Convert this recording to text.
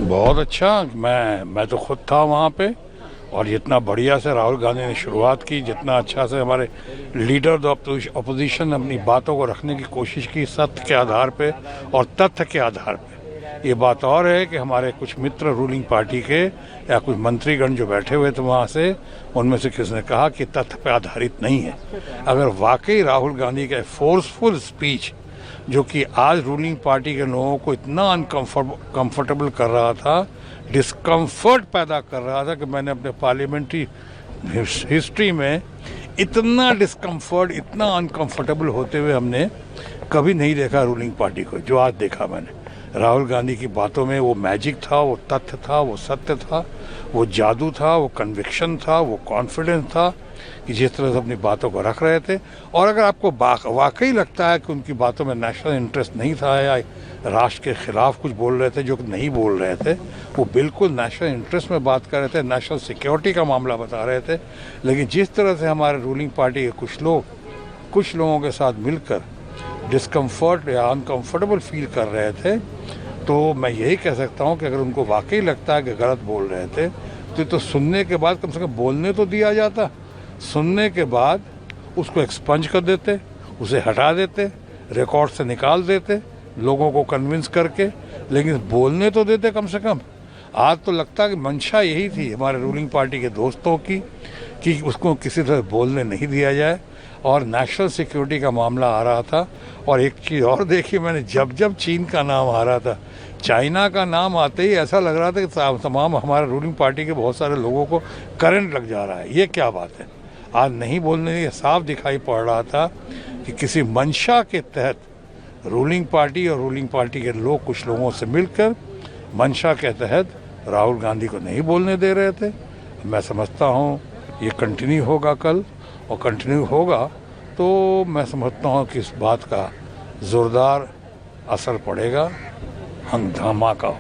बहुत अच्छा। मैं तो खुद था वहाँ पे, और जितना बढ़िया से राहुल गांधी ने शुरुआत की, जितना अच्छा से हमारे लीडर ऑफ अपोजिशन ने अपनी बातों को रखने की कोशिश की सत्य के आधार पे और तथ्य के आधार पे। ये बात और है कि हमारे कुछ मित्र रूलिंग पार्टी के या कुछ मंत्रीगण जो बैठे हुए थे वहाँ से, उनमें से किसी ने कहा कि तथ्य पे आधारित नहीं है। अगर वाकई राहुल गांधी का फोर्सफुल स्पीच जो कि आज रूलिंग पार्टी के लोगों को इतना अनकंफर्टेबल कर रहा था, डिस्कम्फर्ट पैदा कर रहा था कि मैंने अपने पार्लियामेंट्री हिस्ट्री में इतना डिस्कम्फर्ट, इतना अनकंफर्टेबल होते हुए हमने कभी नहीं देखा रूलिंग पार्टी को, जो आज देखा मैंने। राहुल गांधी की बातों में वो मैजिक था, वो तथ्य था, वो सत्य था, वो जादू था, वो कन्विक्शन था, वो कॉन्फिडेंस था कि जिस तरह से अपनी बातों को रख रहे थे। और अगर आपको वाकई लगता है कि उनकी बातों में नेशनल इंटरेस्ट नहीं था या राष्ट्र के खिलाफ कुछ बोल रहे थे जो नहीं बोल रहे थे, वो बिल्कुल नेशनल इंटरेस्ट में बात कर रहे थे, नेशनल सिक्योरिटी का मामला बता रहे थे। लेकिन जिस तरह से हमारे रूलिंग पार्टी के कुछ लोगों के साथ मिलकर डिस्कम्फर्ट या अनकंफर्टेबल फील कर रहे थे, तो मैं यही कह सकता हूँ कि अगर उनको वाकई लगता है कि गलत बोल रहे थे तो सुनने के बाद कम से कम बोलने तो दिया जाता। सुनने के बाद उसको एक्सपंज कर देते, उसे हटा देते, रिकॉर्ड से निकाल देते, लोगों को कन्विंस करके, लेकिन बोलने तो देते कम से कम। आज तो लगता है कि मंशा यही थी हमारे रूलिंग पार्टी के दोस्तों की कि उसको किसी तरह बोलने नहीं दिया जाए, और नेशनल सिक्योरिटी का मामला आ रहा था। और एक चीज़ और देखी मैंने, जब चीन का नाम आ रहा था, चाइना का नाम आते ही ऐसा लग रहा था कि तमाम हमारे रूलिंग पार्टी के बहुत सारे लोगों को करंट लग जा रहा है। ये क्या बात है? आज नहीं बोलने, ये साफ दिखाई पड़ रहा था कि किसी मंशा के तहत रूलिंग पार्टी और रूलिंग पार्टी के लोग कुछ लोगों से मिलकर मंशा के तहत राहुल गांधी को नहीं बोलने दे रहे थे। मैं समझता हूँ ये कंटिन्यू होगा कल, और कंटिन्यू होगा तो मैं समझता हूँ कि इस बात का ज़ोरदार असर पड़ेगा, हंगामा का हो।